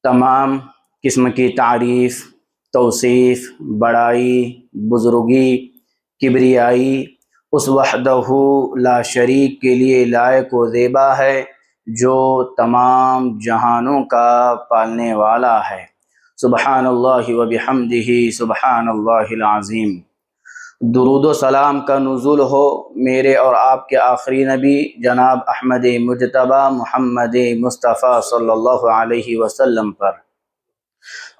تمام قسم کی تعریف، توصیف، بڑائی، بزرگی، کبریائی اس وحدہ لا شریک کے لیے لائق و زیبا ہے جو تمام جہانوں کا پالنے والا ہے۔ سبحان اللہ و بحمدہ سبحان اللہ العظیم۔ درود و سلام کا نزول ہو میرے اور آپ کے آخری نبی جناب احمد مجتبی محمد مصطفیٰ صلی اللہ علیہ وسلم پر۔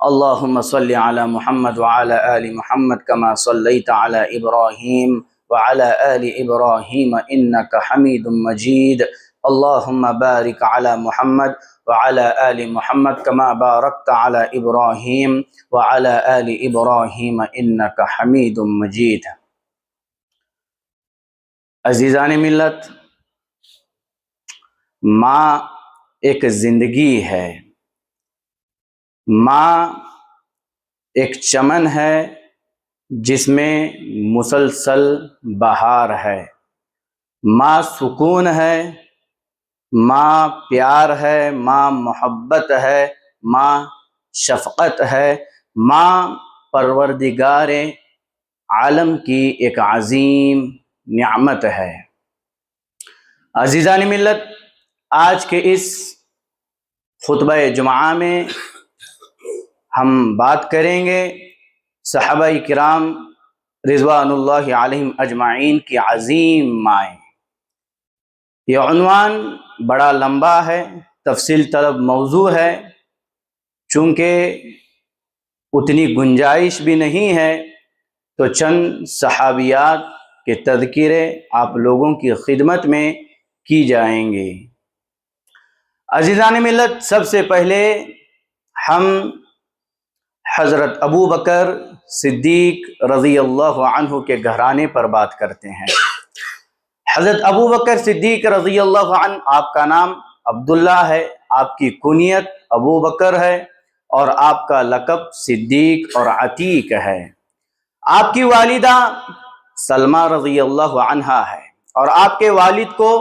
اللہم صلی علی محمد وعلی آل محمد کما صلیت علی ابراہیم وعلی آل ابراہیم انک حمید مجید۔ اللہم بارک علی محمد وعلی آل محمد کما بارکت علی ابراہیم وعلی آل ابراہیم انک حمید مجید۔ عزیزان ملت، ماں ایک زندگی ہے، ماں ایک چمن ہے جس میں مسلسل بہار ہے، ماں سکون ہے، ماں پیار ہے، ماں محبت ہے، ماں شفقت ہے، ماں پروردگار عالم کی ایک عظیم نعمت ہے۔ عزیزان ملت، آج کے اس خطبہ جمعہ میں ہم بات کریں گے صحابہ کرام رضوان اللہ علیہم اجمعین کی عظیم مائیں۔ یہ عنوان بڑا لمبا ہے، تفصیل طلب موضوع ہے، چونکہ اتنی گنجائش بھی نہیں ہے تو چند صحابیات کے تذکرے آپ لوگوں کی خدمت میں کی جائیں گے۔ عزیزان ملت، سب سے پہلے ہم حضرت ابو بکر صدیق رضی اللہ عنہ کے گھرانے پر بات کرتے ہیں۔ حضرت ابو بکر صدیق رضی اللہ عنہ، آپ کا نام عبداللہ ہے، آپ کی کنیت ابو بکر ہے اور آپ کا لقب صدیق اور عتیق ہے۔ آپ کی والدہ سلمہ رضی اللہ عنہا ہے اور آپ کے والد کو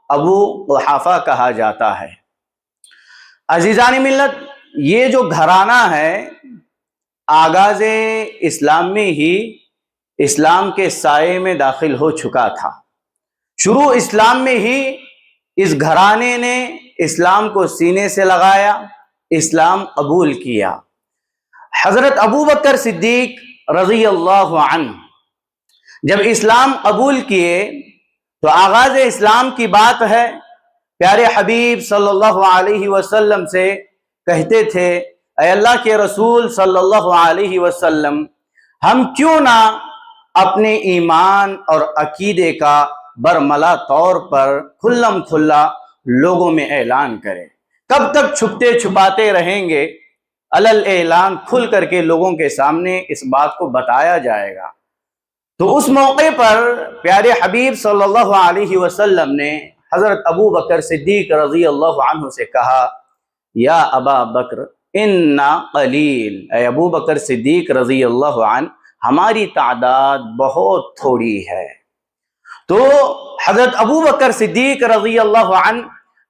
ابو قحافہ کہا جاتا ہے۔ عزیزان ملت، یہ جو گھرانہ ہے آغاز اسلام میں ہی اسلام کے سائے میں داخل ہو چکا تھا۔ شروع اسلام میں ہی اس گھرانے نے اسلام کو سینے سے لگایا، اسلام قبول کیا۔ حضرت ابو بکر صدیق رضی اللہ عنہ جب اسلام قبول کیے تو آغاز اسلام کی بات ہے، پیارے حبیب صلی اللہ علیہ وسلم سے کہتے تھے، اے اللہ کے رسول صلی اللہ علیہ وسلم، ہم کیوں نہ اپنے ایمان اور عقیدے کا برملا طور پر کھلم کھلا لوگوں میں اعلان کریں؟ کب تک چھپتے چھپاتے رہیں گے؟ علل اعلان کھل کر کے لوگوں کے سامنے اس بات کو بتایا جائے گا۔ تو اس موقع پر پیارے حبیب صلی اللہ علیہ وسلم نے حضرت ابو بکر صدیق رضی اللہ عنہ سے کہا، یا ابا بکر انا قلیل، اے ابو بکر صدیق رضی اللہ عنہ، ہماری تعداد بہت تھوڑی ہے۔ تو حضرت ابو بکر صدیق رضی اللہ عنہ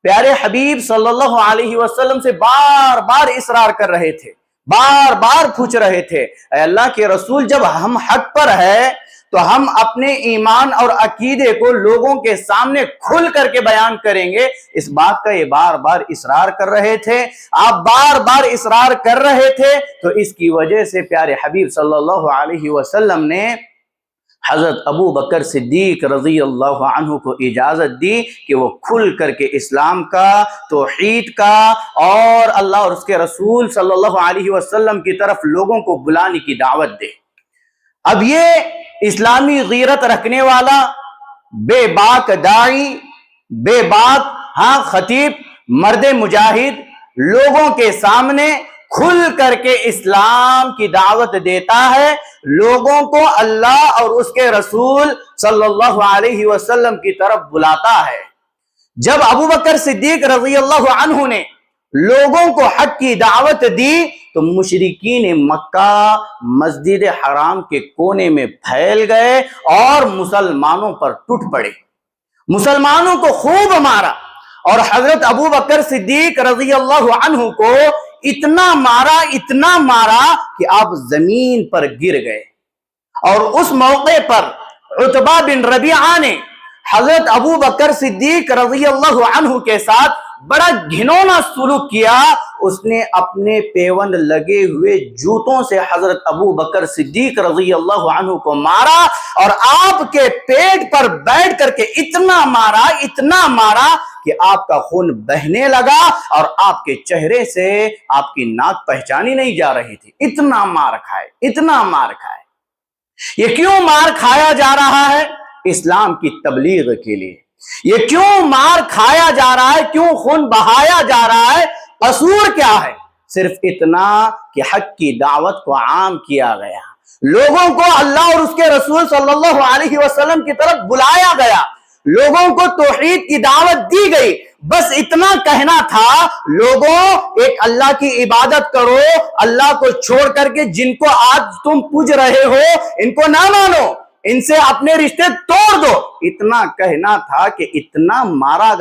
پیارے حبیب صلی اللہ علیہ وسلم سے بار بار اصرار کر رہے تھے، بار بار پوچھ رہے تھے، اے اللہ کے رسول، جب ہم حق پر ہے تو ہم اپنے ایمان اور عقیدے کو لوگوں کے سامنے کھل کر کے بیان کریں گے۔ اس بات کا یہ بار بار اصرار کر رہے تھے، آپ بار بار اصرار کر رہے تھے، تو اس کی وجہ سے پیارے حبیب صلی اللہ علیہ وسلم نے حضرت ابو بکر صدیق رضی اللہ عنہ کو اجازت دی کہ وہ کھل کر کے اسلام کا، توحید کا اور اللہ اور اس کے رسول صلی اللہ علیہ وسلم کی طرف لوگوں کو بلانے کی دعوت دے۔ اب یہ اسلامی غیرت رکھنے والا بے باک داعی، بے باک خطیب، مرد مجاہد لوگوں کے سامنے کھل کر کے اسلام کی دعوت دیتا ہے، لوگوں کو اللہ اور اس کے رسول صلی اللہ علیہ وسلم کی طرف بلاتا ہے۔ جب ابو بکر صدیق رضی اللہ عنہ نے لوگوں کو حق کی دعوت دی تو مشرکین مکہ مسجد حرام کے کونے میں پھیل گئے اور مسلمانوں پر ٹوٹ پڑے، مسلمانوں کو خوب مارا اور حضرت ابو بکر صدیق رضی اللہ عنہ کو اتنا مارا کہ آپ زمین پر گر گئے۔ اور اس موقع پر عتبہ بن ربیعہ نے حضرت ابو بکر صدیق رضی اللہ عنہ کے ساتھ بڑا گھنونا سلوک کیا۔ اس نے اپنے پیوند لگے ہوئے جوتوں سے حضرت ابو بکر صدیق رضی اللہ عنہ کو مارا، اور آپ کے پیٹ پر بیٹھ کر کے اتنا مارا کہ آپ کا خون بہنے لگا، اور آپ کے چہرے سے آپ کی ناک پہچانی نہیں جا رہی تھی۔ اتنا مار کھائے۔ یہ کیوں مار کھایا جا رہا ہے؟ اسلام کی تبلیغ کے لیے۔ یہ کیوں مار کھایا جا رہا ہے؟ کیوں خون بہایا جا رہا ہے؟ قصور کیا ہے؟ صرف اتنا کہ حق کی دعوت کو عام کیا گیا، لوگوں کو اللہ اور اس کے رسول صلی اللہ علیہ وسلم کی طرف بلایا گیا، لوگوں کو توحید کی دعوت دی گئی۔ بس اتنا کہنا تھا، لوگوں ایک اللہ کی عبادت کرو، اللہ کو چھوڑ کر کے جن کو آج تم پوج رہے ہو ان کو نہ مانو، ان سے اپنے رشتے توڑ دو۔ اتنا کہنا تھا کہ اتنا مارا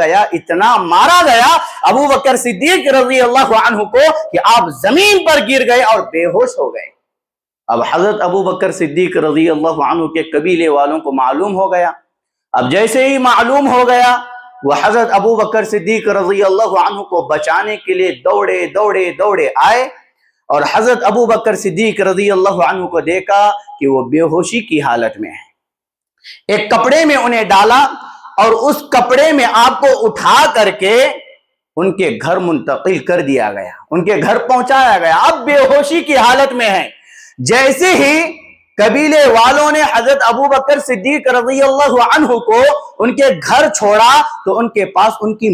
گیا ابو بکر صدیق رضی اللہ عنہ کو کہ آپ زمین پر گر گئے اور بے ہوش ہو گئے۔ اب حضرت ابو بکر صدیق رضی اللہ عنہ کے قبیلے والوں کو معلوم ہو گیا۔ اب جیسے ہی معلوم ہو گیا، وہ حضرت ابو بکر صدیق رضی اللہ عنہ کو بچانے کے لیے دوڑے آئے، اور حضرت ابو بکر صدیق رضی اللہ عنہ کو دیکھا کہ وہ بے ہوشی کی حالت میں ہے۔ ایک کپڑے میں انہیں ڈالا، اور اس کپڑے میں آپ کو اٹھا کر کے ان کے گھر منتقل کر دیا گیا، ان کے گھر پہنچایا گیا۔ اب بے ہوشی کی حالت میں ہے۔ جیسے ہی قبیلے والوں نے حضرت ابو بکر صدیق رضی اللہ عنہ کو ان کے گھر چھوڑا، تو ان کے پاس ان کی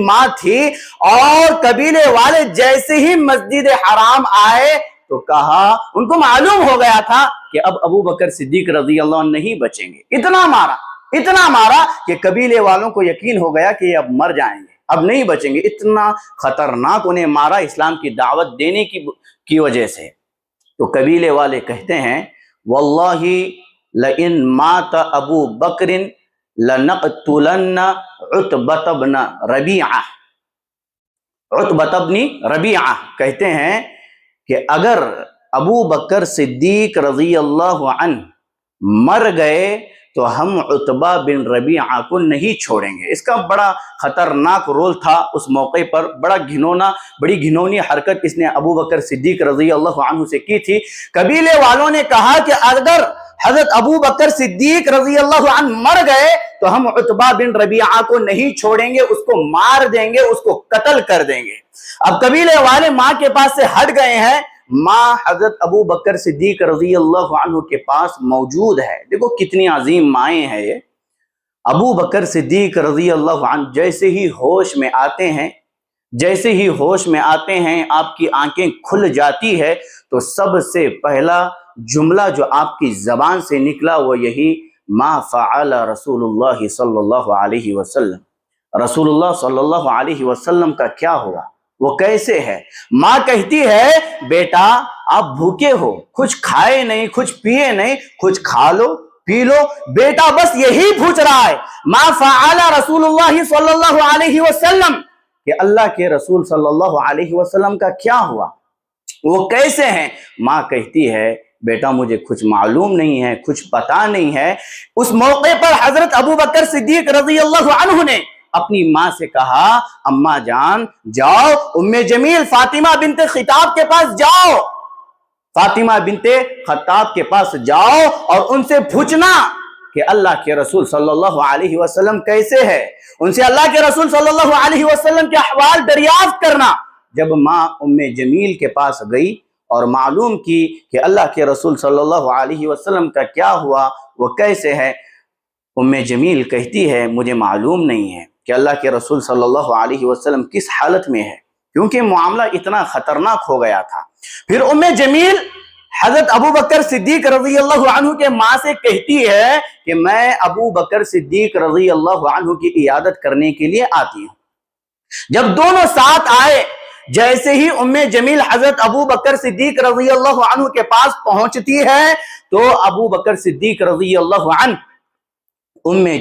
ماں تھی، اور قبیلے والے جیسے ہی مسجد حرام آئے تو کہا، ان کو معلوم ہو گیا تھا کہ اب ابو بکر صدیق رضی اللہ عنہ نہیں بچیں گے۔ اتنا مارا کہ قبیلے والوں کو یقین ہو گیا کہ یہ اب مر جائیں گے، اب نہیں بچیں گے۔ اتنا خطرناک انہیں مارا اسلام کی دعوت دینے کی وجہ سے۔ تو قبیلے والے کہتے ہیں، واللہ لئن مات ابو بکر لنقتلن عتبۃ بن ربیعہ۔ عتبۃ بن ربیعہ کہتے ہیں کہ اگر ابو بکر صدیق رضی اللہ عنہ مر گئے تو ہم عتبہ بن ربیعہ کو نہیں چھوڑیں گے۔ اس کا بڑا خطرناک رول تھا اس موقع پر، بڑی گھنونی حرکت اس نے ابو بکر صدیق رضی اللہ عنہ سے کی تھی۔ قبیلے والوں نے کہا کہ اگر حضرت ابو بکر صدیق رضی اللہ عنہ مر گئے تو ہم عتبہ بن ربیعہ کو نہیں چھوڑیں گے، اس کو مار دیں گے، اس کو قتل کر دیں گے۔ اب قبیلے والے ماں کے پاس سے ہٹ گئے ہیں، ماں حضرت ابو بکر صدیق رضی اللہ عنہ کے پاس موجود ہے۔ دیکھو کتنی عظیم مائیں ہیں یہ۔ ابو بکر صدیق رضی اللہ عنہ جیسے ہی ہوش میں آتے ہیں آپ کی آنکھیں کھل جاتی ہے، تو سب سے پہلا جملہ جو آپ کی زبان سے نکلا وہ یہی، ما فعل رسول اللہ صلی اللہ علیہ وسلم۔ رسول اللہ صلی اللہ علیہ وسلم کا کیا ہوا، وہ کیسے ہے؟ ماں کہتی ہے، بیٹا آپ بھوکے ہو، کچھ کھائے نہیں، کچھ پیے نہیں، کچھ کھا لو پی لو۔ بیٹا بس یہی پوچھ رہا ہے، ما فعل رسول اللہ صلی اللہ علیہ وسلم، کہ اللہ کے رسول صلی اللہ علیہ وسلم کا کیا ہوا، وہ کیسے ہیں؟ ماں کہتی ہے، بیٹا مجھے کچھ معلوم نہیں ہے، کچھ پتا نہیں ہے۔ اس موقع پر حضرت ابو بکر صدیق رضی اللہ عنہ نے اپنی ماں سے کہا، اماں جان جاؤ ام جمیل فاطمہ بنت خطاب کے پاس جاؤ، فاطمہ بنت خطاب کے پاس جاؤ اور ان سے پوچھنا کہ اللہ کے رسول صلی اللہ علیہ وسلم کیسے ہے، ان سے اللہ کے رسول صلی اللہ علیہ وسلم کے احوال دریافت کرنا۔ جب ماں ام جمیل کے پاس گئی اور معلوم کی کہ اللہ کے رسول صلی اللہ علیہ وسلم کا کیا ہوا، وہ کیسے ہے، ام جمیل کہتی ہے، مجھے معلوم نہیں ہے کہ اللہ کے رسول صلی اللہ علیہ وسلم کس حالت میں ہے، کیونکہ معاملہ اتنا خطرناک ہو گیا تھا۔ پھر ام جمیل حضرت ابو بکر صدیق رضی اللہ عنہ کے ماں سے کہتی ہے کہ میں ابو بکر صدیق رضی اللہ عنہ کی عیادت کرنے کے لیے آتی ہوں۔ جب دونوں ساتھ آئے، جیسے ہی ام جمیل حضرت ابو بکر صدیق رضی اللہ عنہ کے پاس پہنچتی ہے تو ابو بکر صدیق رضی اللہ عنہ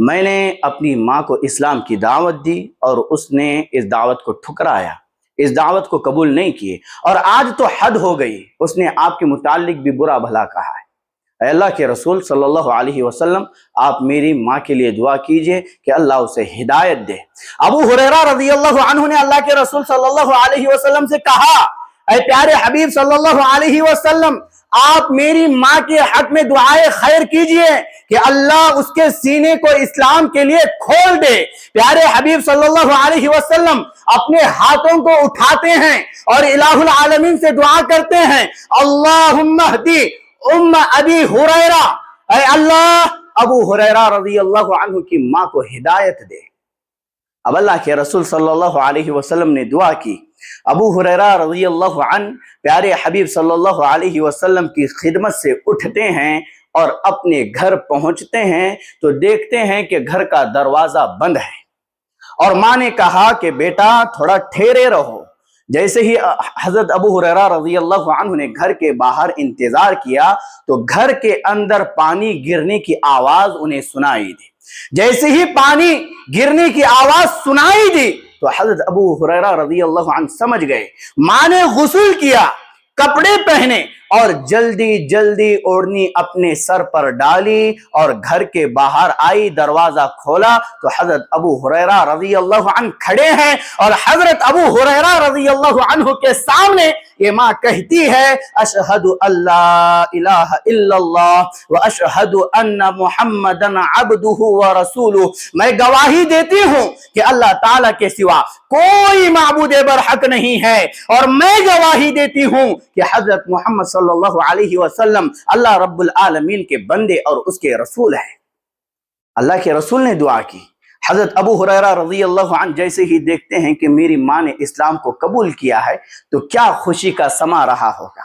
میں نے اپنی ماں کو اسلام کی دعوت دی اور اس نے اس دعوت کو ٹھکرایا، اس دعوت کو قبول نہیں کیے، اور آج تو حد ہو گئی، اس نے آپ کے متعلق بھی برا بھلا کہا ہے۔ اے اللہ کے رسول صلی اللہ علیہ وسلم، آپ میری ماں کے لیے دعا کیجئے کہ اللہ اسے ہدایت دے۔ ابو ہریرہ رضی اللہ عنہ نے اللہ کے رسول صلی اللہ علیہ وسلم سے کہا، اے پیارے حبیب صلی اللہ علیہ وسلم، آپ میری ماں کے حق میں دعائے خیر کیجئے کہ اللہ اس کے سینے کو اسلام کے لیے کھول دے۔ پیارے حبیب صلی اللہ علیہ وسلم اپنے ہاتھوں کو اٹھاتے ہیں اور الہ العالمین سے دعا کرتے ہیں، اللہم اہدی ام ابی ہریرہ، اے اللہ ابو ہریرہ رضی اللہ عنہ کی ماں کو ہدایت دے۔ اب اللہ کے رسول صلی اللہ علیہ وسلم نے دعا کی، ابو ہریرہ رضی اللہ عنہ پیارے حبیب صلی اللہ علیہ وسلم کی خدمت سے اٹھتے ہیں اور اپنے گھر پہنچتے ہیں تو دیکھتے ہیں کہ گھر کا دروازہ بند ہے، اور ماں نے کہا کہ بیٹا تھوڑا ٹھہرے رہو۔ جیسے ہی حضرت ابو ہریرہ رضی اللہ عنہ نے گھر کے باہر انتظار کیا تو گھر کے اندر پانی گرنے کی آواز انہیں سنائی دی۔ جیسے ہی پانی گرنے کی آواز سنائی دی تو حضرت ابو ہریرہ رضی اللہ عنہ سمجھ گئے، ماں نے غسل کیا، کپڑے پہنے اور جلدی جلدی اوڑھنی اپنے سر پر ڈالی اور گھر کے باہر آئی، دروازہ کھولا تو حضرت ابو ہریرہ رضی اللہ عنہ کھڑے ہیں، اور حضرت ابو ہریرہ رضی اللہ عنہ کے سامنے یہ ماں کہتی ہے، اشہد اللہ الہ الا اللہ واشہد ان محمدا عبدہ ورسولہ، میں گواہی دیتی ہوں کہ اللہ تعالیٰ کے سوا کوئی معبود برحق نہیں ہے، اور میں گواہی دیتی ہوں کہ حضرت محمد صلی اللہ علیہ وسلم اللہ رب العالمین کے بندے اور اس کے رسول ہیں۔ اللہ کے رسول نے دعا کی۔ حضرت ابو ہریرہ رضی اللہ عنہ جیسے ہی دیکھتے ہیں کہ میری ماں نے اسلام کو قبول کیا ہے تو کیا خوشی کا سما رہا ہوگا،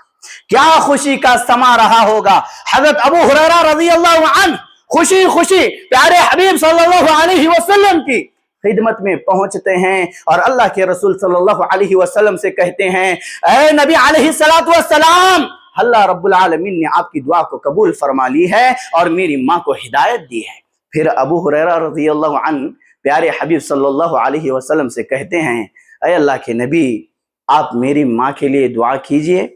کیا خوشی کا سما رہا ہوگا۔ حضرت ابو ہریرہ رضی اللہ عنہ خوشی خوشی پیارے حبیب صلی اللہ علیہ وسلم کی خدمت میں پہنچتے ہیں اور اللہ کے رسول صلی اللہ علیہ وسلم سے کہتے ہیں، اے نبی علیہ السلام، اللہ رب العالمین نے آپ کی دعا کو قبول فرما لی ہے اور میری ماں کو ہدایت دی ہے۔ پھر ابو ہریرہ رضی اللہ عنہ پیارے حبیب صلی اللہ علیہ وسلم سے کہتے ہیں، اے اللہ کے نبی، آپ میری ماں کے لیے دعا کیجئے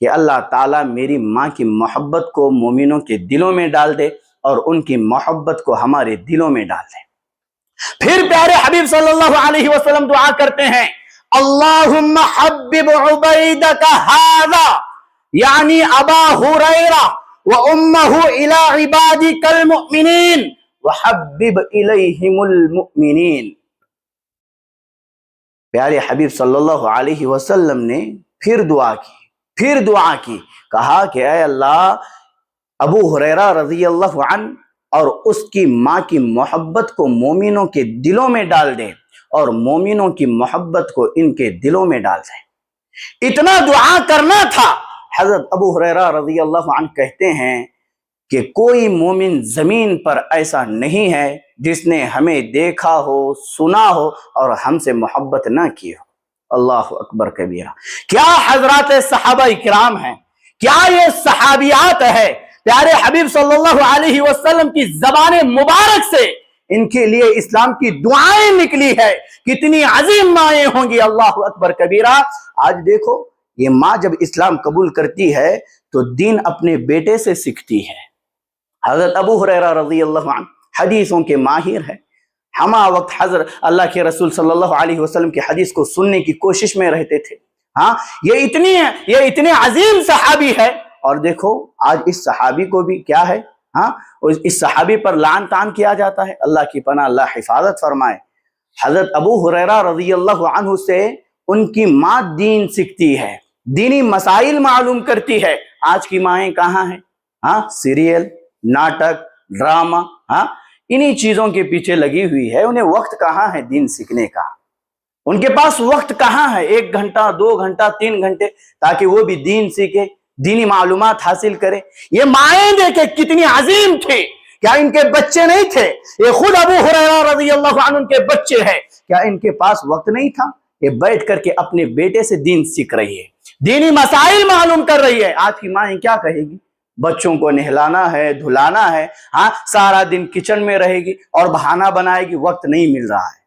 کہ اللہ تعالیٰ میری ماں کی محبت کو مومنوں کے دلوں میں ڈال دے اور ان کی محبت کو ہمارے دلوں میں ڈال دے۔ پھر پیارے حبیب صلی اللہ علیہ وسلم دعا کرتے ہیں، اللہم حبب عبیدک ھذا یعنی ابا ہریرہ وامہ الی عبادک المؤمنین وحبب الیہم المؤمنین۔ پیارے حبیب صلی اللہ علیہ وسلم نے پھر دعا کی، کہا کہ اے اللہ ابو ہریرہ رضی اللہ عنہ اور اس کی ماں کی محبت کو مومنوں کے دلوں میں ڈال دے اور مومنوں کی محبت کو ان کے دلوں میں ڈال دے۔ اتنا دعا کرنا تھا۔ حضرت ابو ہریرہ رضی اللہ عنہ کہتے ہیں کہ کوئی مومن زمین پر ایسا نہیں ہے جس نے ہمیں دیکھا ہو، سنا ہو اور ہم سے محبت نہ کی ہو۔ اللہ اکبر کبیرہ۔ کیا حضرات صحابہ کرام ہیں، کیا یہ صحابیات ہے، پیارے حبیب صلی اللہ علیہ وسلم کی زبان مبارک سے ان کے لیے اسلام کی دعائیں نکلی ہے، کتنی عظیم مائیں ہوں گی۔ اللہ اکبر کبیرہ۔ آج دیکھو یہ ماں جب اسلام قبول کرتی ہے تو دین اپنے بیٹے سے سیکھتی ہے۔ حضرت ابو ہریرہ رضی اللہ عنہ حدیثوں کے ماہر ہے، ہما وقت حضرت اللہ کے رسول صلی اللہ علیہ وسلم کی حدیث کو سننے کی کوشش میں رہتے تھے۔ ہاں یہ اتنے عظیم صحابی ہے، اور دیکھو آج اس صحابی کو بھی کیا ہے، ہاں اس صحابی پر لعن طعن کیا جاتا ہے۔ اللہ کی پناہ، اللہ حفاظت فرمائے۔ حضرت ابو ہریرہ رضی اللہ عنہ سے ان کی ماں دین سیکھتی ہے، دینی مسائل معلوم کرتی ہے۔ آج کی مائیں کہاں ہیں؟ ہاں سیریل، ناٹک، ڈرامہ، ہاں انہی چیزوں کے پیچھے لگی ہوئی ہے۔ انہیں وقت کہاں ہے دین سیکھنے کا؟ ان کے پاس وقت کہاں ہے 1 گھنٹہ 2 گھنٹہ 3 گھنٹے تاکہ وہ بھی دین سیکھے، دینی معلومات حاصل کرے؟ یہ مائیں دیکھے کتنی عظیم تھے، کیا ان کے بچے نہیں تھے؟ یہ خود ابو ہریرہ رضی اللہ عنہ کے بچے ہیں، کیا ان کے پاس وقت نہیں تھا؟ یہ بیٹھ کر کے اپنے بیٹے سے دین سیکھ رہی ہے، دینی مسائل معلوم کر رہی ہے۔ آج کی مائیں کیا کہے گی؟ بچوں کو نہلانا ہے، دھلانا ہے، ہاں سارا دن کچن میں رہے گی اور بہانہ بنائے گی، وقت نہیں مل رہا ہے،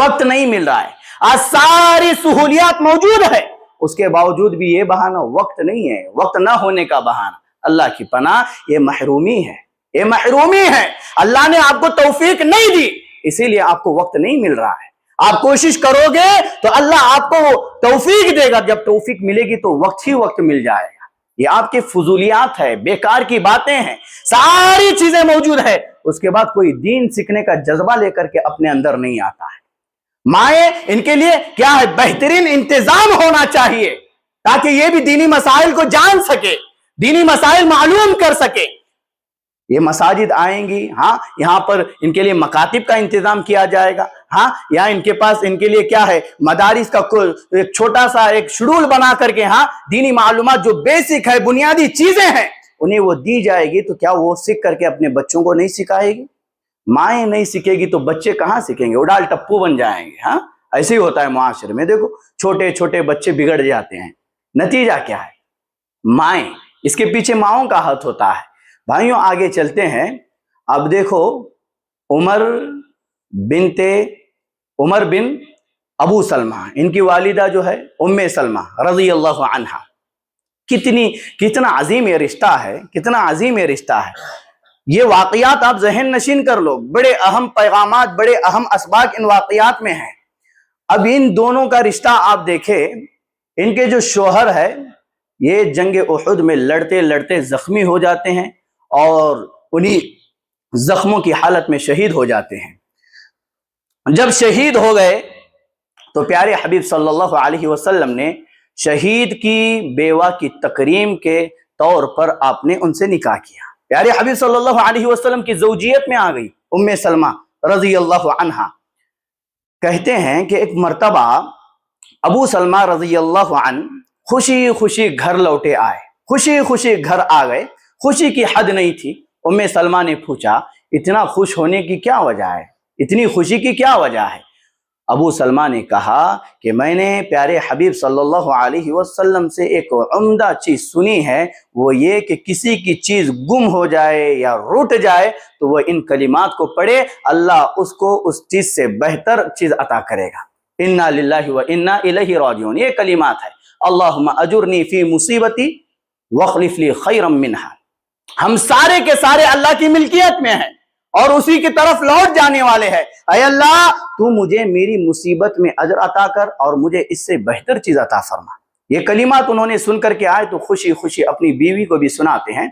وقت نہیں مل رہا ہے۔ آج ساری سہولیات موجود ہے، اس کے باوجود بھی یہ بہانہ وقت نہیں ہے، وقت نہ ہونے کا بہانہ۔ اللہ کی پناہ، یہ محرومی ہے، یہ محرومی ہے۔ اللہ نے آپ کو توفیق نہیں دی، اسی لیے آپ کو وقت نہیں مل رہا ہے۔ آپ کوشش کرو گے تو اللہ آپ کو توفیق دے گا، جب توفیق ملے گی تو وقت ہی وقت مل جائے گا۔ یہ آپ کے فضولیات ہے، بیکار کی باتیں ہیں، ساری چیزیں موجود ہے، اس کے بعد کوئی دین سیکھنے کا جذبہ لے کر کے اپنے اندر نہیں آتا ہے۔ مائیں، ان کے لیے کیا ہے، بہترین انتظام ہونا چاہیے تاکہ یہ بھی دینی مسائل کو جان سکے، دینی مسائل معلوم کر سکے۔ یہ مساجد آئیں گی، ہاں یہاں پر ان کے لیے مکاتب کا انتظام کیا جائے گا، ہاں یا ان کے پاس ان کے لیے کیا ہے، مدارس کا ایک چھوٹا سا ایک شیڈول بنا کر کے، ہاں دینی معلومات جو بیسک ہے، بنیادی چیزیں ہیں، انہیں وہ دی جائے گی۔ تو کیا وہ سیکھ کر کے اپنے بچوں کو نہیں سکھائے گی؟ مائیں نہیں سیکھے گی تو بچے کہاں سیکھیں گے؟ اڈال ٹپو بن جائیں گے۔ ہاں ایسے ہی ہوتا ہے معاشرے میں، دیکھو چھوٹے چھوٹے بچے بگڑ جاتے ہیں، نتیجہ کیا ہے؟ مائیں، اس کے پیچھے ماؤں کا ہاتھ ہوتا ہے۔ بھائیوں آگے چلتے ہیں۔ اب دیکھو عمر بن ابو سلمہ، ان کی والدہ جو ہے ام سلمہ رضی اللہ عنہا، کتنا عظیم یہ رشتہ ہے، کتنا عظیم یہ رشتہ ہے۔ یہ واقعات آپ ذہن نشین کر لو، بڑے اہم پیغامات، بڑے اہم اسباق ان واقعات میں ہیں۔ اب ان دونوں کا رشتہ آپ دیکھیں، ان کے جو شوہر ہے یہ جنگ احد میں لڑتے لڑتے زخمی ہو جاتے ہیں اور انہی زخموں کی حالت میں شہید ہو جاتے ہیں۔ جب شہید ہو گئے تو پیارے حبیب صلی اللہ علیہ وسلم نے شہید کی بیوہ کی تکریم کے طور پر آپ نے ان سے نکاح کیا۔ پیارے حبیب صلی اللہ علیہ وسلم کی زوجیت میں آ گئی ام سلمہ رضی اللہ عنہا۔ کہتے ہیں کہ ایک مرتبہ ابو سلمہ رضی اللہ عنہ خوشی خوشی گھر لوٹے آئے، خوشی خوشی گھر آ گئے، خوشی کی حد نہیں تھی۔ ام سلمہ نے پوچھا اتنا خوش ہونے کی کیا وجہ ہے، اتنی خوشی کی کیا وجہ ہے؟ ابو سلمہ نے کہا کہ میں نے پیارے حبیب صلی اللہ علیہ وسلم سے ایک عمدہ چیز سنی ہے، وہ یہ کہ کسی کی چیز گم ہو جائے یا روٹ جائے تو وہ ان کلمات کو پڑھے، اللہ اس کو اس چیز سے بہتر چیز عطا کرے گا۔ انا للہ و انا الیہ راجعون، یہ کلمات ہے۔ اللہم اجرنی فی مصیبتی واخلف لی خیرا منہا۔ ہم سارے کے سارے اللہ کی ملکیت میں ہیں اور اسی کی طرف لوٹ جانے والے ہیں۔ اے اللہ تو مجھے میری مصیبت میں اجر عطا کر اور مجھے اس سے بہتر چیز عطا فرما۔ یہ کلمات انہوں نے سن کر کے آئے تو خوشی خوشی اپنی بیوی کو بھی سناتے ہیں۔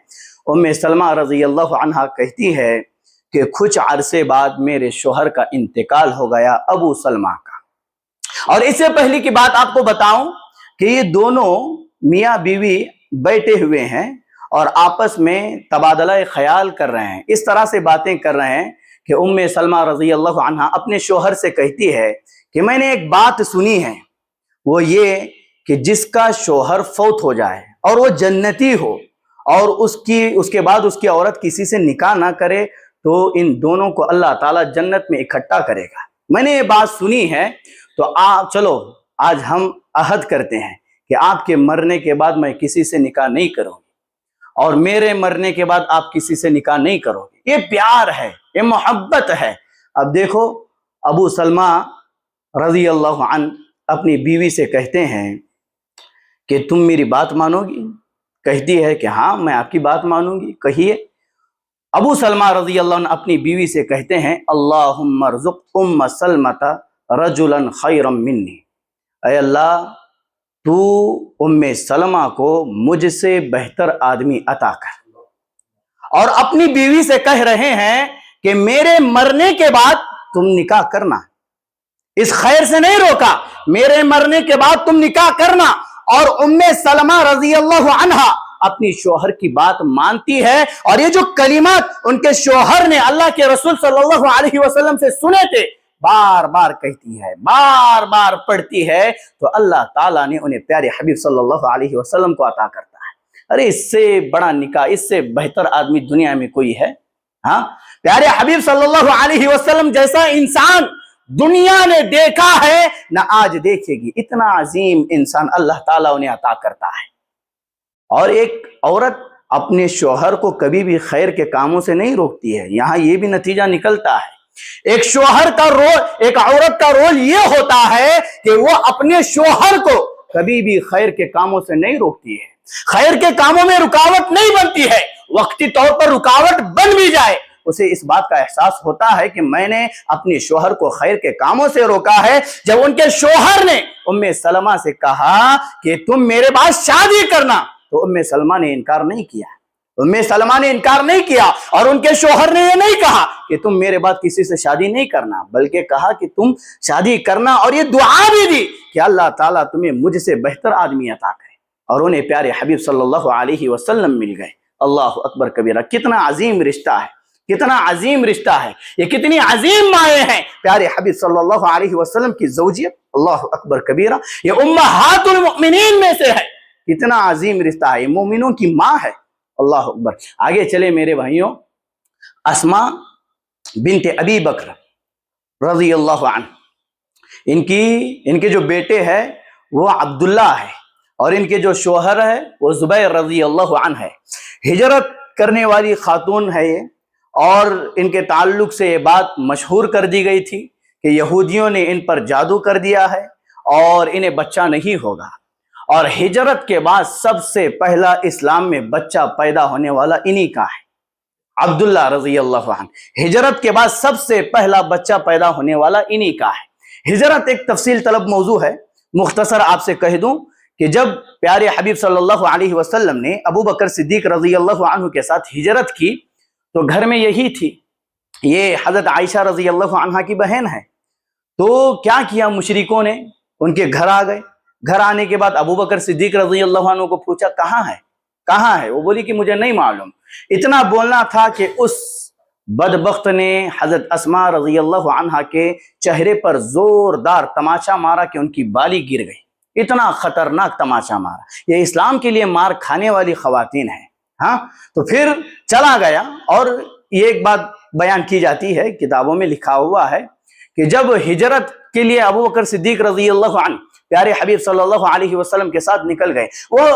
ام سلمہ رضی اللہ عنہا کہتی ہے کہ کچھ عرصے بعد میرے شوہر کا انتقال ہو گیا، ابو سلمہ کا۔ اور اس سے پہلے کی بات آپ کو بتاؤں کہ یہ دونوں میاں بیوی بیٹھے ہوئے ہیں اور آپس میں تبادلہ خیال کر رہے ہیں، اس طرح سے باتیں کر رہے ہیں کہ ام سلمہ رضی اللہ عنہا اپنے شوہر سے کہتی ہے کہ میں نے ایک بات سنی ہے، وہ یہ کہ جس کا شوہر فوت ہو جائے اور وہ جنتی ہو اور اس کے بعد اس کی عورت کسی سے نکاح نہ کرے تو ان دونوں کو اللہ تعالیٰ جنت میں اکٹھا کرے گا۔ میں نے یہ بات سنی ہے، تو چلو آج ہم عہد کرتے ہیں کہ آپ کے مرنے کے بعد میں کسی سے نکاح نہیں کروں گی اور میرے مرنے کے بعد آپ کسی سے نکاح نہیں کرو گے۔ یہ پیار ہے، یہ محبت ہے۔ اب دیکھو ابو سلمہ رضی اللہ عنہ اپنی بیوی سے کہتے ہیں کہ تم میری بات مانو گی؟ کہتی ہے کہ ہاں میں آپ کی بات مانوں گی، کہیے۔ ابو سلمہ رضی اللہ عنہ اپنی بیوی سے کہتے ہیں اللہم ارزق ام سلمۃ رجلا خیرا منی، اے اللہ تو ام سلمہ کو مجھ سے بہتر آدمی عطا کر۔ اور اپنی بیوی سے کہہ رہے ہیں کہ میرے مرنے کے بعد تم نکاح کرنا، اس خیر سے نہیں روکا، میرے مرنے کے بعد تم نکاح کرنا۔ اور ام سلمہ رضی اللہ عنہا اپنی شوہر کی بات مانتی ہے، اور یہ جو کلمات ان کے شوہر نے اللہ کے رسول صلی اللہ علیہ وسلم سے سنے تھے بار بار کہتی ہے، بار بار پڑھتی ہے، تو اللہ تعالیٰ نے انہیں پیارے حبیب صلی اللہ علیہ وسلم کو عطا کرتا ہے۔ ارے اس سے بڑا نکاح، اس سے بہتر آدمی دنیا میں کوئی ہے؟ ہاں پیارے حبیب صلی اللہ علیہ وسلم جیسا انسان دنیا نے دیکھا ہے نہ آج دیکھے گی، اتنا عظیم انسان اللہ تعالیٰ انہیں عطا کرتا ہے۔ اور ایک عورت اپنے شوہر کو کبھی بھی خیر کے کاموں سے نہیں روکتی ہے۔ یہاں یہ بھی نتیجہ نکلتا ہے، ایک شوہر کا رول، ایک عورت کا رول یہ ہوتا ہے کہ وہ اپنے شوہر کو کبھی بھی خیر کے کاموں سے نہیں روکتی ہے، خیر کے کاموں میں رکاوٹ نہیں بنتی ہے۔ وقتی طور پر رکاوٹ بن بھی جائے، اسے اس بات کا احساس ہوتا ہے کہ میں نے اپنے شوہر کو خیر کے کاموں سے روکا ہے۔ جب ان کے شوہر نے ام سلمہ سے کہا کہ تم میرے بعد شادی کرنا، تو ام سلمہ نے انکار نہیں کیا، ام سلمہ نے انکار نہیں کیا، اور ان کے شوہر نے یہ نہیں کہا کہ تم میرے بعد کسی سے شادی نہیں کرنا، بلکہ کہا کہ تم شادی کرنا، اور یہ دعا بھی دی کہ اللہ تعالیٰ تمہیں مجھ سے بہتر آدمی عطا کرے، اور انہیں پیارے حبیب صلی اللہ علیہ وسلم مل گئے۔ اللہ اکبر کبیرہ، کتنا عظیم رشتہ ہے، کتنا عظیم رشتہ ہے، یہ کتنی عظیم مائیں ہیں پیارے حبیب صلی اللہ علیہ وسلم کی زوجیت۔ اللہ اکبر کبیرہ، یہ امہات المؤمنین میں سے ہے، کتنا عظیم رشتہ ہے، یہ مومنوں کی ماں ہے۔ اللہ اکبر۔ آگے چلے میرے بھائیوں، اسماء بنت ابی بکر رضی اللہ عنہ، ان کے جو بیٹے ہیں وہ عبداللہ ہے، اور ان کے جو شوہر ہے وہ زبیر رضی اللہ عنہ ہے۔ ہجرت کرنے والی خاتون ہے یہ، اور ان کے تعلق سے یہ بات مشہور کر دی گئی تھی کہ یہودیوں نے ان پر جادو کر دیا ہے اور انہیں بچہ نہیں ہوگا، اور ہجرت کے بعد سب سے پہلا اسلام میں بچہ پیدا ہونے والا انہی کا ہے، عبداللہ رضی اللہ عنہ۔ ہجرت کے بعد سب سے پہلا بچہ پیدا ہونے والا انہی کا ہے۔ ہجرت ایک تفصیل طلب موضوع ہے، مختصر آپ سے کہہ دوں کہ جب پیارے حبیب صلی اللہ علیہ وسلم نے ابو بکر صدیق رضی اللہ عنہ کے ساتھ ہجرت کی تو گھر میں یہی تھی، یہ حضرت عائشہ رضی اللہ عنہ کی بہن ہے۔ تو کیا کیا مشرکوں نے، ان کے گھر آ گئے، گھر آنے کے بعد ابو بکر صدیق رضی اللہ عنہ کو پوچھا کہاں ہے، وہ بولی کہ مجھے نہیں معلوم۔ اتنا بولنا تھا کہ اس بدبخت نے حضرت اسماء رضی اللہ عنہ کے چہرے پر زوردار تماچا مارا کہ ان کی بالی گر گئی، اتنا خطرناک تماچا مارا۔ یہ اسلام کے لیے مار کھانے والی خواتین ہیں۔ ہاں، تو پھر چلا گیا، اور یہ ایک بات بیان کی جاتی ہے، کتابوں میں لکھا ہوا ہے کہ جب ہجرت کے لیے ابو بکر صدیق رضی اللہ عنہ پیارے حبیب صلی اللہ علیہ وسلم کے ساتھ نکل گئے، وہ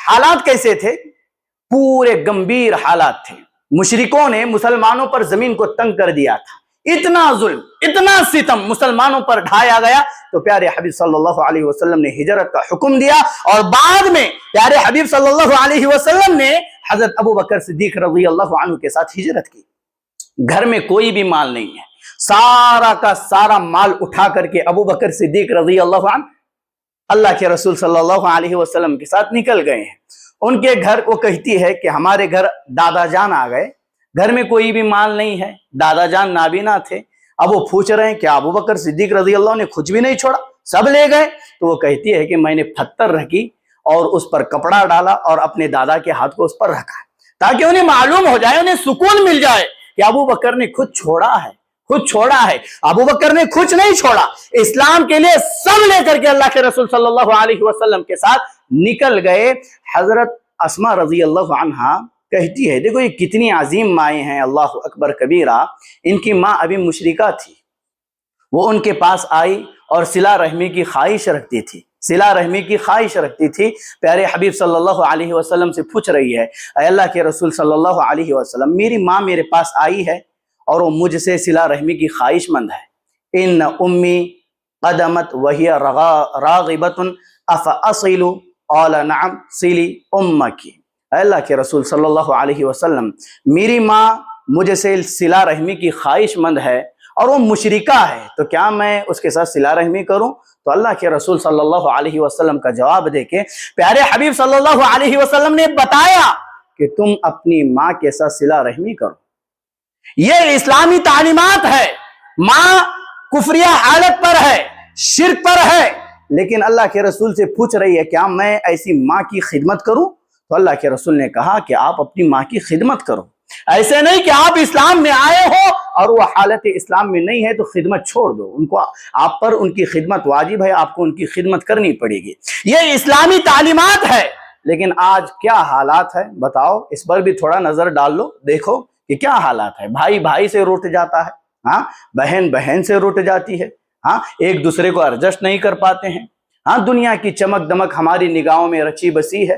حالات کیسے تھے؟ پورے گمبھیر حالات تھے، مشرکوں نے مسلمانوں پر زمین کو تنگ کر دیا تھا، اتنا ظلم، اتنا ستم مسلمانوں پر ڈھایا گیا۔ تو پیارے حبیب صلی اللہ علیہ وسلم نے ہجرت کا حکم دیا، اور بعد میں پیارے حبیب صلی اللہ علیہ وسلم نے حضرت ابو بکر صدیق رضی اللہ عنہ کے ساتھ ہجرت کی۔ گھر میں کوئی بھی مال نہیں ہے، سارا کا سارا مال اٹھا کر کے ابو بکر صدیق رضی اللہ عنہ اللہ کے رسول صلی اللہ علیہ وسلم کے ساتھ نکل گئے ہیں۔ ان کے گھر، وہ کہتی ہے کہ ہمارے گھر دادا جان آ گئے، گھر میں کوئی بھی مال نہیں ہے، دادا جان نابینا تھے۔ اب وہ پوچھ رہے ہیں کہ ابو بکر صدیق رضی اللہ نے کچھ بھی نہیں چھوڑا، سب لے گئے؟ تو وہ کہتی ہے کہ میں نے پتھر رکھی اور اس پر کپڑا ڈالا اور اپنے دادا کے ہاتھ کو اس پر رکھا، تاکہ انہیں معلوم ہو جائے، انہیں سکون مل جائے کہ ابو بکر نے خود چھوڑا ہے، خود چھوڑا ہے۔ ابو بکر نے کچھ نہیں چھوڑا، اسلام کے لیے سب لے کر کے اللہ کے رسول صلی اللہ علیہ وسلم کے ساتھ نکل گئے۔ حضرت اسماء رضی اللہ عنہا کہتی ہے، دیکھو یہ کتنی عظیم مائیں ہیں، اللہ اکبر کبیرہ۔ ان کی ماں ابھی مشرکہ تھی، وہ ان کے پاس آئی اور صلہ رحمی کی خواہش رکھتی تھی، صلہ رحمی کی خواہش رکھتی تھی۔ پیارے حبیب صلی اللہ علیہ وسلم سے پوچھ رہی ہے، اے اللہ کے رسول صلی اللہ علیہ وسلم، میری ماں میرے پاس آئی ہے اور وہ مجھ سے صلہ رحمی کی خواہش مند ہے۔ ان امی قدمت وہی راغبۃ افاصل قال نعم صلی امکی۔ اے اللہ کے رسول صلی اللہ علیہ وسلم، میری ماں مجھ سے صلہ رحمی کی خواہش مند ہے اور وہ مشرکہ ہے، تو کیا میں اس کے ساتھ صلہ رحمی کروں؟ تو اللہ کے رسول صلی اللہ علیہ وسلم کا جواب دے کے پیارے حبیب صلی اللہ علیہ وسلم نے بتایا کہ تم اپنی ماں کے ساتھ صلہ رحمی کرو۔ یہ اسلامی تعلیمات ہے۔ ماں کفریہ حالت پر ہے، شرک پر ہے، لیکن اللہ کے رسول سے پوچھ رہی ہے کیا میں ایسی ماں کی خدمت کروں؟ تو اللہ کے رسول نے کہا کہ آپ اپنی ماں کی خدمت کرو، ایسے نہیں کہ آپ اسلام میں آئے ہو اور وہ حالت اسلام میں نہیں ہے تو خدمت چھوڑ دو، ان کو آپ پر ان کی خدمت واجب ہے، آپ کو ان کی خدمت کرنی پڑے گی۔ یہ اسلامی تعلیمات ہے۔ لیکن آج کیا حالات ہے بتاؤ، اس پر بھی تھوڑا نظر ڈال لو، دیکھو کہ کیا حالات ہے۔ بھائی بھائی سے روٹ جاتا ہے، ہاں، بہن بہن سے روٹ جاتی ہے، ہاں، ایک دوسرے کو ایڈجسٹ نہیں کر پاتے ہیں، ہاں، دنیا کی چمک دمک ہماری نگاہوں میں رچی بسی ہے،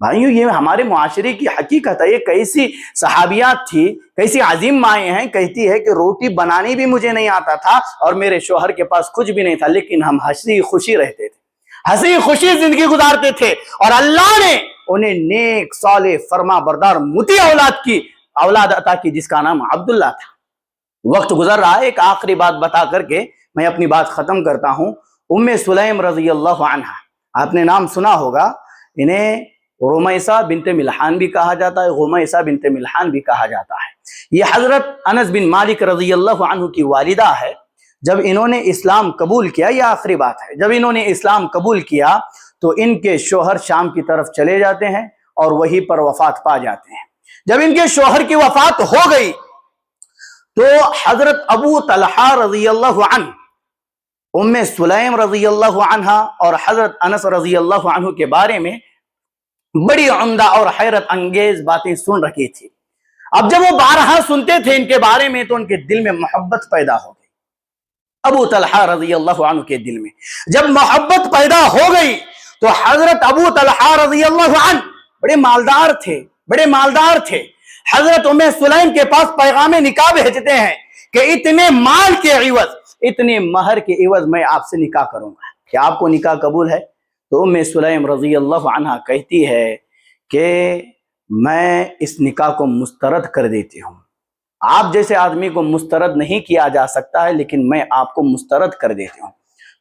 بھائیوں یہ ہمارے معاشرے کی حقیقت ہے. یہ کیسی صحابیات تھی، کیسی عظیم مائیں ہیں. کہتی ہے کہ روٹی بنانی بھی مجھے نہیں آتا تھا اور میرے شوہر کے پاس کچھ بھی نہیں تھا، لیکن ہم ہنسی خوشی رہتے تھے، ہنسی خوشی زندگی گزارتے تھے، اور اللہ نے انہیں نیک صالح فرما بردار مطیع اولاد عطا کی، جس کا نام عبداللہ تھا. وقت گزر رہا ہے، ایک آخری بات بتا کر کے میں اپنی بات ختم کرتا ہوں. ام سلیم رضی اللہ عنہ، آپ نے نام سنا ہوگا، انہیں غمیسہ بنت ملحان بھی کہا جاتا ہے، غمیسہ بنت ملحان بھی کہا جاتا ہے. یہ حضرت انس بن مالک رضی اللہ عنہ کی والدہ ہے. جب انہوں نے اسلام قبول کیا، یہ آخری بات ہے، جب انہوں نے اسلام قبول کیا تو ان کے شوہر شام کی طرف چلے جاتے ہیں اور وہیں پر وفات پا جاتے ہیں. جب ان کے شوہر کی وفات ہو گئی تو حضرت ابو طلحہ رضی اللہ عنہ، ام سلیم رضی اللہ عنہ اور حضرت انس رضی اللہ عنہ کے بارے میں بڑی عمدہ اور حیرت انگیز باتیں سن رکھی تھی. اب جب وہ بارہا سنتے تھے ان کے بارے میں تو ان کے دل میں محبت پیدا ہو گئی. ابو طلحہ رضی اللہ عنہ کے دل میں جب محبت پیدا ہو گئی تو حضرت ابو طلحہ رضی اللہ عنہ بڑے مالدار تھے. حضرت ام سلیم کے پاس پیغام نکاح بھیجتے ہیں کہ اتنے مال کے عوض، اتنے مہر کے عوض میں آپ سے نکاح کروں گا، کیا آپ کو نکاح قبول ہے؟ تو ام سلیم رضی اللہ عنہ کہتی ہے کہ میں اس نکاح کو مسترد کر دیتی ہوں. آپ جیسے آدمی کو مسترد نہیں کیا جا سکتا ہے، لیکن میں آپ کو مسترد کر دیتی ہوں.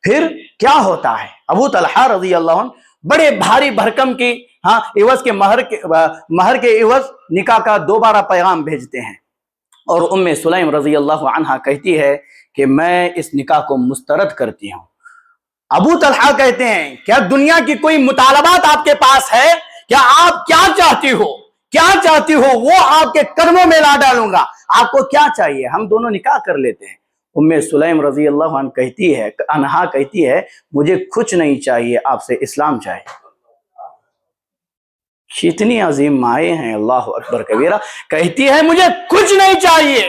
پھر کیا ہوتا ہے؟ ابو طلحہ رضی اللہ عنہ بڑے بھاری بھرکم کی عوض کے مہر کے عوض نکاح کا دوبارہ پیغام بھیجتے ہیں، اور ام سلیم رضی اللہ عنہ کہتی ہے کہ میں اس نکاح کو مسترد کرتی ہوں. ابو طلحہ کہتے ہیں کیا دنیا کی کوئی مطالبات آپ کے پاس ہے؟ کیا آپ کیا چاہتی ہو وہ آپ کے قدموں میں لا ڈالوں گا. آپ کو کیا چاہیے؟ ہم دونوں نکاح کر لیتے ہیں. ام سلیم رضی اللہ عنہ کہتی ہے مجھے کچھ نہیں چاہیے، آپ سے اسلام چاہیے. کتنی عظیم مائیں ہیں، اللہ اکبر کبیرہ. کہتی ہے مجھے کچھ نہیں چاہیے،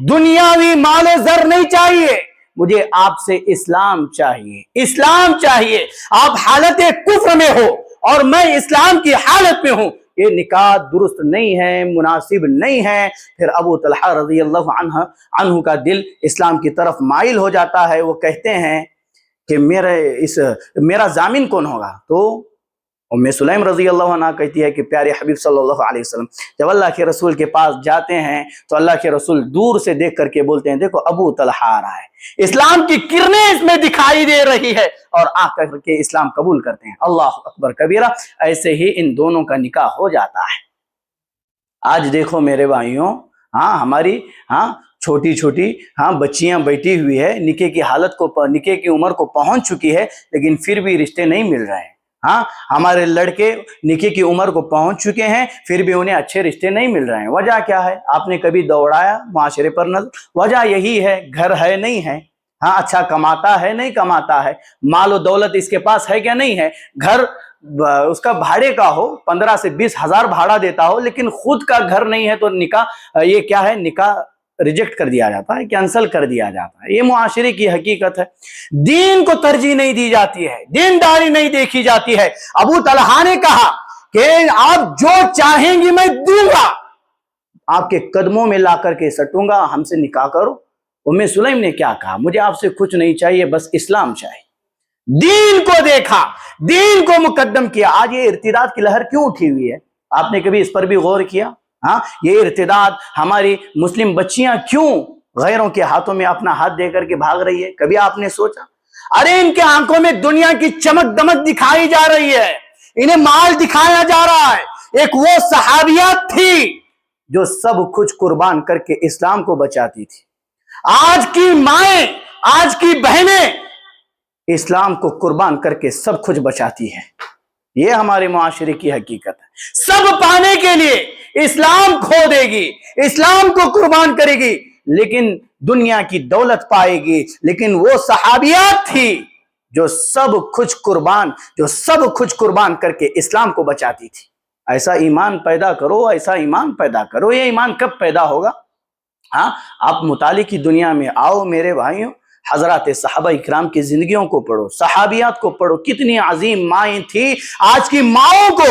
دنیاوی مال و زر نہیں چاہیے، مجھے آپ سے اسلام چاہیے. آپ حالت کفر میں ہو اور میں اسلام کی حالت میں ہوں، یہ نکاح درست نہیں ہے، مناسب نہیں ہے. پھر ابو طلحہ رضی اللہ عنہ کا دل اسلام کی طرف مائل ہو جاتا ہے. وہ کہتے ہیں کہ میرا ضامن کون ہوگا؟ تو ام سلیم رضی اللہ عنہ کہتی ہے کہ پیارے حبیب صلی اللہ علیہ وسلم جب اللہ کے رسول کے پاس جاتے ہیں تو اللہ کے رسول دور سے دیکھ کر کے بولتے ہیں دیکھو ابو طلحہ آ رہا ہے، اسلام کی کرنیں اس میں دکھائی دے رہی ہے، اور آ کر کے اسلام قبول کرتے ہیں. اللہ اکبر کبیرہ. ایسے ہی ان دونوں کا نکاح ہو جاتا ہے. آج دیکھو میرے بھائیوں، ہماری چھوٹی بچیاں بیٹھی ہوئی ہے، نکاح کی عمر کو پہنچ چکی ہے، لیکن پھر بھی رشتے نہیں مل رہے ہیں. ہمارے لڑکے نکاح کی عمر کو پہنچ چکے ہیں، پھر بھی انہیں اچھے رشتے نہیں مل رہے ہیں. وجہ کیا ہے؟ آپ نے کبھی دوڑایا معاشرے پر نظر؟ وجہ یہی ہے، گھر ہے نہیں ہے، اچھا کماتا ہے نہیں کماتا ہے، مال و دولت اس کے پاس ہے کیا نہیں ہے، گھر اس کا بھاڑے کا ہو، 15 سے 20 ہزار بھاڑا دیتا ہو، لیکن خود کا گھر نہیں ہے، تو نکاح یہ کیا ہے، نکاح ریجیکٹ کر دیا جاتا ہے، کینسل کر دیا جاتا ہے. یہ معاشرے کی حقیقت ہے. دین کو ترجیح نہیں دی جاتی ہے، دینداری نہیں دیکھی جاتی ہے. ابو طلحہ نے کہا کہ آپ جو چاہیں گی میں دوں گا، آپ کے قدموں میں لا کر کے سٹوں گا، ہم سے نکاح کرو. ام سلیم نے کیا کہا؟ مجھے آپ سے کچھ نہیں چاہیے، بس اسلام چاہیے. دین کو دیکھا، دین کو مقدم کیا. آج یہ ارتداد کی لہر کیوں اٹھی ہوئی ہے؟ آپ نے کبھی اس پر بھی غور کیا؟ یہ ارتداد، ہماری مسلم بچیاں کیوں غیروں کے ہاتھوں میں اپنا ہاتھ دے کر کے بھاگ رہی ہے؟ کبھی آپ نے سوچا؟ ارے ان کے آنکھوں میں دنیا کی چمک دمک دکھائی جا رہی ہے، انہیں مال دکھایا جا رہا ہے. ایک وہ صحابیات تھی جو سب کچھ قربان کر کے اسلام کو بچاتی تھی. آج کی مائیں، آج کی بہنیں اسلام کو قربان کر کے سب کچھ بچاتی ہے. یہ ہمارے معاشرے کی حقیقت ہے. سب پانے کے لیے اسلام کھو دے گی، اسلام کو قربان کرے گی، لیکن دنیا کی دولت پائے گی. لیکن وہ صحابیات تھی جو سب کچھ قربان کر کے اسلام کو بچاتی تھی. ایسا ایمان پیدا کرو، ایسا ایمان پیدا کرو. یہ ایمان کب پیدا ہوگا؟ آپ مطالعے کی دنیا میں آؤ میرے بھائیوں، حضرات صحابہ اکرام کی زندگیوں کو پڑھو، صحابیات کو پڑھو. کتنی عظیم مائیں تھی. آج کی ماؤں کو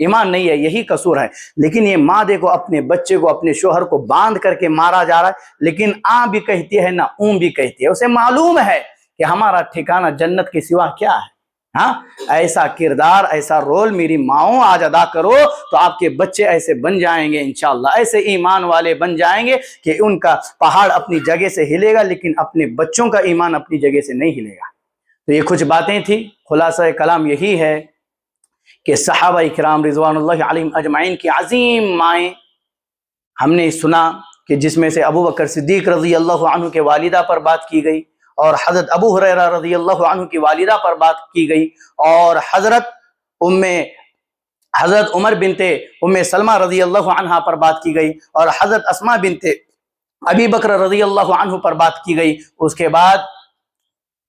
ایمان نہیں ہے، یہی قصور ہے۔ لیکن یہ ماں دیکھو اپنے بچے کو، اپنے شوہر کو باندھ کر کے مارا جا رہا ہے، لیکن آں بھی کہتی ہے نہ اون بھی کہتی ہے، اسے معلوم ہے کہ ہمارا ٹھکانہ جنت کے سوا کیا ہے۔ ہاں، ایسا کردار، ایسا رول میری ماؤں آج ادا کرو تو آپ کے بچے ایسے بن جائیں گے انشاءاللہ، ایسے ایمان والے بن جائیں گے کہ ان کا پہاڑ اپنی جگہ سے ہلے گا، لیکن اپنے بچوں کا ایمان اپنی جگہ سے نہیں ہلے گا۔ تو یہ کچھ باتیں تھیں، خلاصہ کلام یہی ہے کہ صحابہ کرام رضوان اللہ علیہم اجمعین کی عظیم مائیں ہم نے سنا کہ جس میں سے ابو بکر صدیق رضی اللہ عنہ کے والدہ پر بات کی گئی، اور حضرت ابو ہریرہ رضی اللہ عنہ کی والدہ پر بات کی گئی، اور حضرت عمر بنت ام سلمہ رضی اللہ عنہ پر بات کی گئی، اور حضرت اسماء بنت ابی بکر رضی اللہ عنہ پر بات کی گئی، اس کے بعد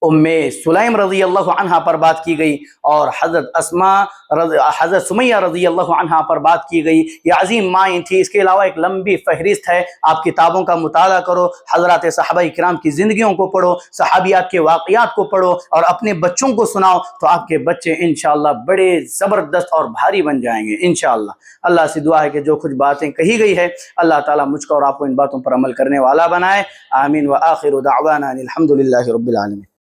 ام سلیم رضی اللہ عنہ پر بات کی گئی، اور حضرت سمیہ رضی اللہ عنہ پر بات کی گئی۔ یہ عظیم مائیں تھی۔ اس کے علاوہ ایک لمبی فہرست ہے، آپ کتابوں کا مطالعہ کرو، حضرات صحابہ کرام کی زندگیوں کو پڑھو، صحابیات کے واقعات کو پڑھو، اور اپنے بچوں کو سناؤ، تو آپ کے بچے انشاءاللہ بڑے زبردست اور بھاری بن جائیں گے انشاءاللہ۔ اللہ سے دعا ہے کہ جو کچھ باتیں کہی گئی ہے اللہ تعالیٰ مجھ کو اور آپ کو ان باتوں پر عمل کرنے والا بنائے۔ آمین۔ وآخر دعوانا الحمدللہ رب العالمین۔